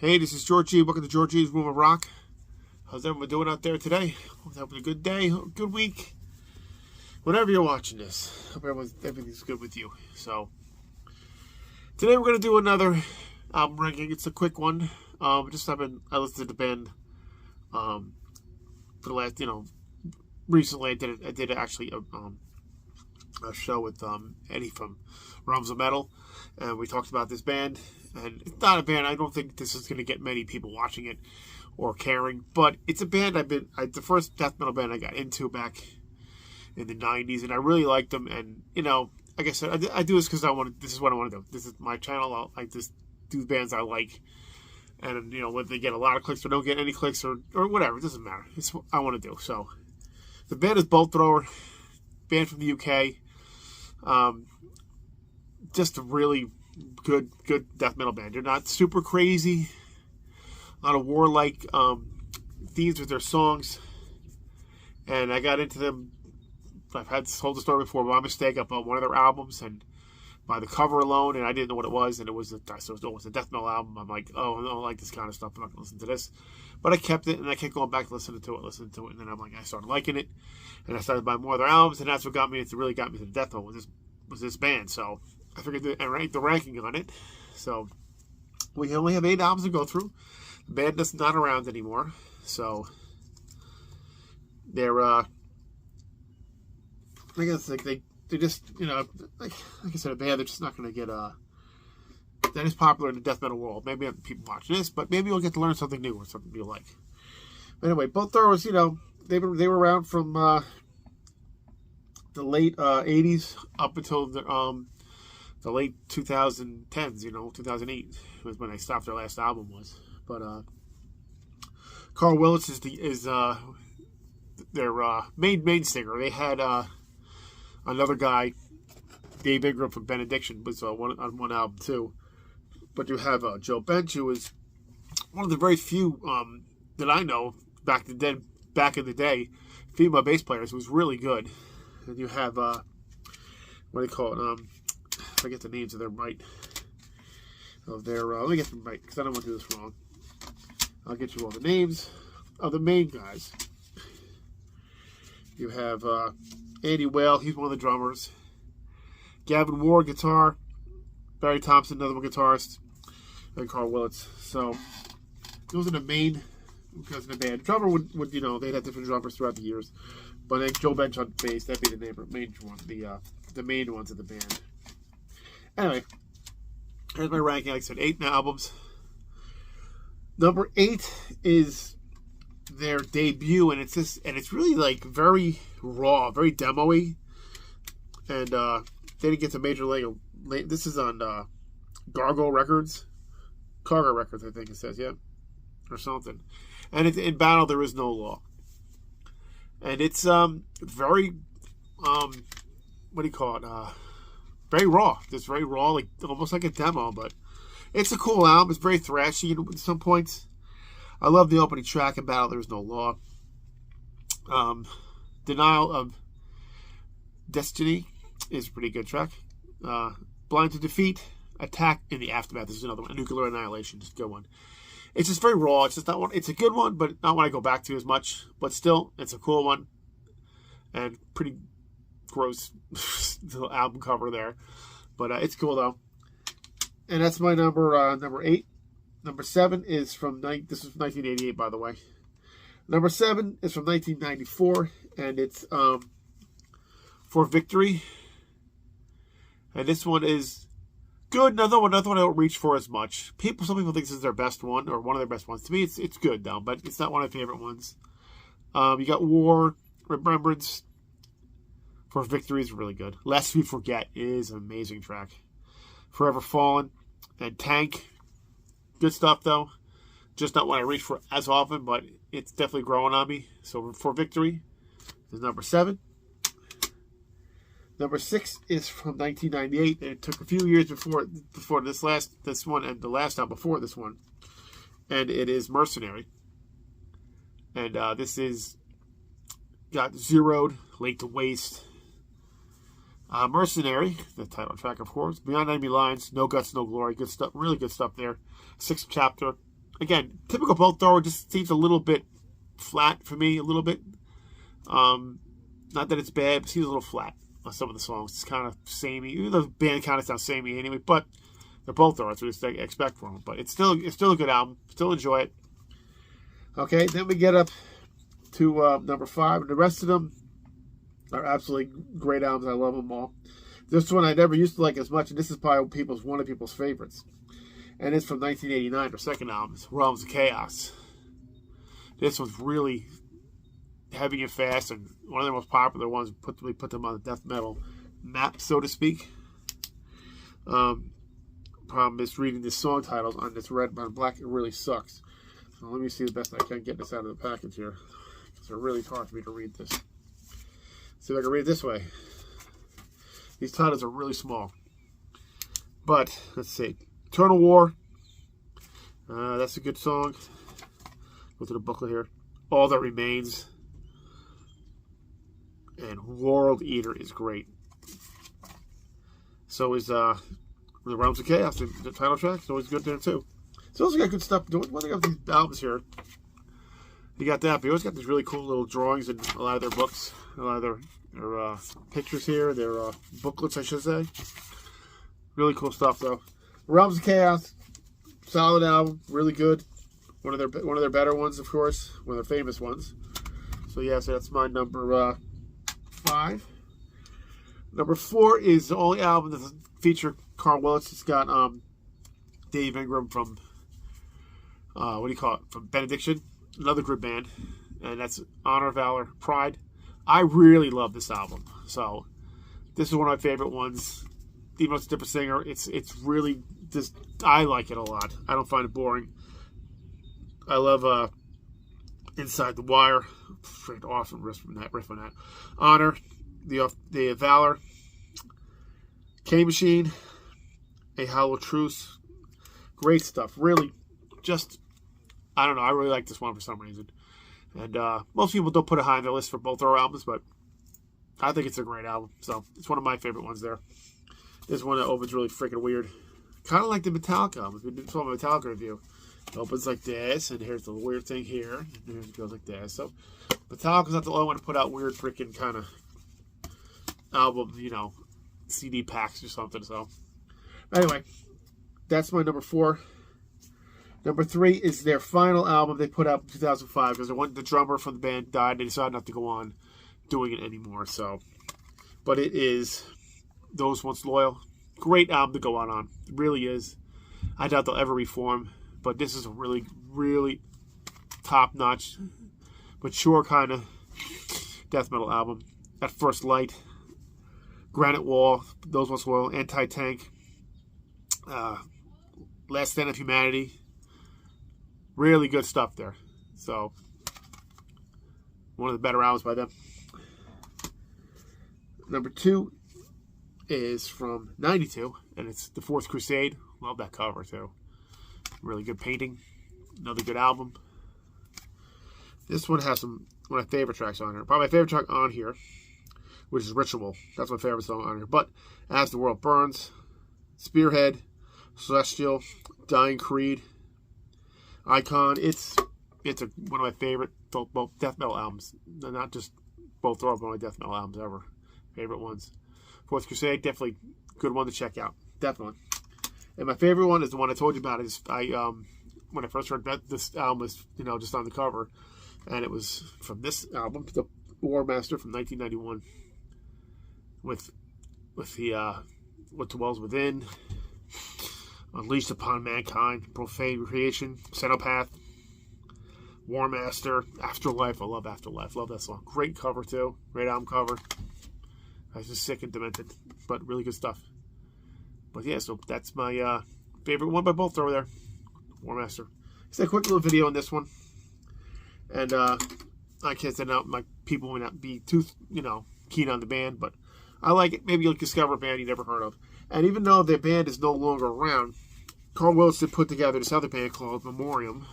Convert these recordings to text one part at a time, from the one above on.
Hey, this is Georgie. Welcome to Georgie's Room of Rock. How's everyone doing out there today? Hope having a good day, good week. Whenever you're watching this, hope everything's good with you. So, today we're going to do another album ranking. It's a quick one. I listened to the band for the last, recently I did actually a show with Eddie from Realms of Metal, and we talked about this band. And it's not a band, I don't think this is going to get many people watching it or caring, but it's a band the first death metal band I got into back in the 90s, and I really liked them. And, like I said, I do this because this is what I want to do. This is my channel. I just do bands I like. And, whether they get a lot of clicks or don't get any clicks or whatever, it doesn't matter. It's what I want to do. So, the band is Bolt Thrower, band from the UK. Just a really good death metal band. They're not super crazy. A lot of warlike themes with their songs. And I got into them. I've told the story before, by mistake. I bought one of their albums, and by the cover alone, and I didn't know what it was, and it was a death metal album. I'm like, oh, I don't like this kind of stuff. I'm not going to listen to this. But I kept it, and I kept going back listening to it, and then I started liking it, and I started buying more of their albums, and that's what really got me to the death metal was this band. So I figured I ranked the ranking on it. So we only have 8 albums to go through. The band is not around anymore, so they're I guess they just like I said, a band. They're just not going to get that is popular in the death metal world. Maybe people watching this, but maybe you'll get to learn something new or something you like. But anyway, Bolt Throwers, they were around from the late 80s up until the late 2010s, 2008 was when they stopped. Their last album was. But Carl Willis is their main singer. They had another guy, Dave Ingram from Benediction, was on one album too. But you have Joe Bench, who was one of the very few that I know back in the day, female bass players, who was really good. And you have what do you call it? I forget the names of their let me get them right, because I don't want to do this wrong. I'll get you all the names of the main guys. You have Andy Whale, he's one of the drummers. Gavin Ward, guitar. Barry Thompson, another one guitarist. And Carl Willits. So, those are the main guys in the band. The drummer would they'd have different drummers throughout the years. But I think Joe Bench on bass, that'd be the main one, the main ones of the band. Anyway, here's my ranking. Like I said, 8 albums. Number 8 is their debut, and it's really like very raw, very demo-y. And they didn't get to major label. This is on Cargo Records, I think it says, yeah, or something. And in Battle There Is No Law. And it's very what do you call it? Very raw. It's very raw, like almost like a demo, but it's a cool album. It's very thrashy at some points. I love the opening track in Battle There Is No Law. Denial of Destiny is a pretty good track. Blind to Defeat, Attack in the Aftermath. This is another one. Nuclear Annihilation, just a good one. It's just very raw. It's just not one. It's a good one, but not one I go back to as much. But still, it's a cool one, and pretty gross little album cover there. But it's cool though. And that's my number 8. Number 7 is from this is 1988, by the way. Number 7 is from 1994, and it's For Victory. And this one is good. Another one I don't reach for as much. Some people think this is their best one, or one of their best ones. To me, it's good though, but it's not one of my favorite ones. You got War, Remembrance. For Victory is really good. Lest We Forget is an amazing track. Forever Fallen and Tank. Good stuff though. Just not one I reach for as often, but it's definitely growing on me. So For Victory is number 7. Number 6 is from 1998, and it took a few years before this one and the last time before this one, and it is Mercenary. And this is got Zeroed, Laid to Waste, Mercenary, the title track, of course. Beyond Enemy Lines, No Guts, No Glory. Good stuff. Really good stuff there. 6th chapter. again, typical bolt thrower, just seems a little bit flat for me, a little bit. Not that it's bad, but it seems a little flat on some of the songs. It's kind of samey. Even though the band kind of sounds samey anyway, but they're both throwers, so I expect from them. But it's still a good album. Still enjoy it. Okay, then we get up to number 5, and the rest of them are absolutely great albums. I love them all. This one I never used to like as much, and this is probably one of people's favorites. And it's from 1989, their second album. It's Realms of Chaos. This one's really heavy and fast, and one of the most popular ones. We put them on the death metal map, so to speak. Problem is reading the song titles on this red on black. It really sucks. So let me see the best I can get this out of the package here. It's really hard for me to read this. See if I can read it this way. These titles are really small. But let's see. Eternal War. That's a good song. Go to the booklet here. All That Remains. And World Eater is great. So is The Realms of Chaos, the title track. It's always good there too. It's also got good stuff. One thing about these albums here, you got that, but you always got these really cool little drawings in a lot of their books, a lot of their pictures here, their booklets, I should say. Really cool stuff though. Realms of Chaos, solid album, really good. One of their better ones, of course, one of their famous ones. So yeah, so that's my number 5. Number 4 is the only album that features Carl Willis. It's got Dave Ingram from from Benediction, another good band, and that's Honor, Valor, Pride. I really love this album. So this is one of my favorite ones. Even though it's a different singer, it's really just, I like it a lot. I don't find it boring. I love Inside the Wire. Freaking awesome riff on that. Honor, the Valor, K-Machine, A Hollow Truce. Great stuff. Really, just, I don't know. I really like this one for some reason. And most people don't put it high on their list for both our albums, but I think it's a great album. So it's one of my favorite ones there. This one that opens really freaking weird. Kind of like the Metallica albums. We did a Metallica review. It opens like this, and here's the weird thing here. And here it goes like this. So Metallica's not the only one to put out weird freaking kind of album, CD packs or something. So anyway, that's my number 4. Number 3 is their final album they put out in 2005 because the drummer from the band died. They decided not to go on doing it anymore. So, but it is Those Once Loyal. Great album to go on. It really is. I doubt they'll ever reform, but this is a really, really top-notch, mature kind of death metal album. At First Light, Granite Wall, Those Once Loyal, Anti-Tank, Last Stand of Humanity. Really good stuff there. So, one of the better albums by them. Number 2 is from 92, and it's The Fourth Crusade. Love that cover, too. Really good painting. Another good album. This one has one of my favorite tracks on here. Probably my favorite track on here, which is Ritual. That's my favorite song on here. But As the World Burns, Spearhead, Celestial, Dying Creed, Icon. It's one of my favorite both death metal albums. Not just both are my death metal albums ever. Favorite ones. Fourth Crusade, definitely good one to check out. Definitely. And my favorite one is the one I told you about. Is when I first heard that this album was just on the cover, and it was from this album, The War Master from 1991, with the What Dwells Within, Unleashed Upon Mankind, Profane Creation, Xenopath, War Master, Afterlife. I love Afterlife. Love that song. Great cover too. Great album cover. I was just sick and demented, but really good stuff. But yeah, so that's my favorite one by both over there. War Master. Just a quick little video on this one. And I can't send out, my people may not be too, keen on the band, but I like it. Maybe you'll discover a band you never heard of. And even though the band is no longer around, Carl Willis did put together this other band called Memoriam.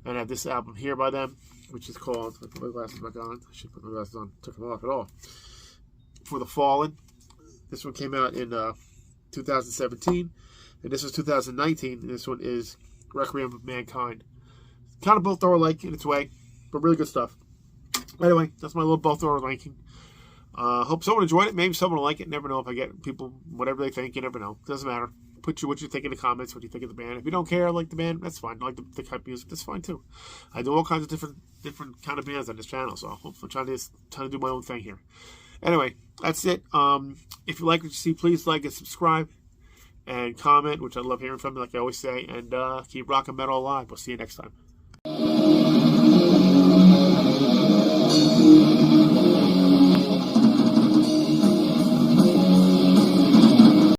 And I have this album here by them, which is called, I put my glasses back on. I should put my glasses on. Took them off at all. For the Fallen. This one came out in 2017, and this is 2019, and this one is Requiem of Mankind. Kind of both are alike in its way, but really good stuff. Anyway, that's my little both are ranking. Hope someone enjoyed it. Maybe someone will like it. Never know if I get people, whatever they think. You never know. Doesn't matter. Put what you think in the comments, what you think of the band. If you don't care, like the band, that's fine. Like the type of music, that's fine too. I do all kinds of different kind of bands on this channel, so I'm trying to do my own thing here. Anyway, that's it. If you like what you see, please like and subscribe and comment, which I love hearing from you, like I always say. And keep rocking metal alive. We'll see you next time.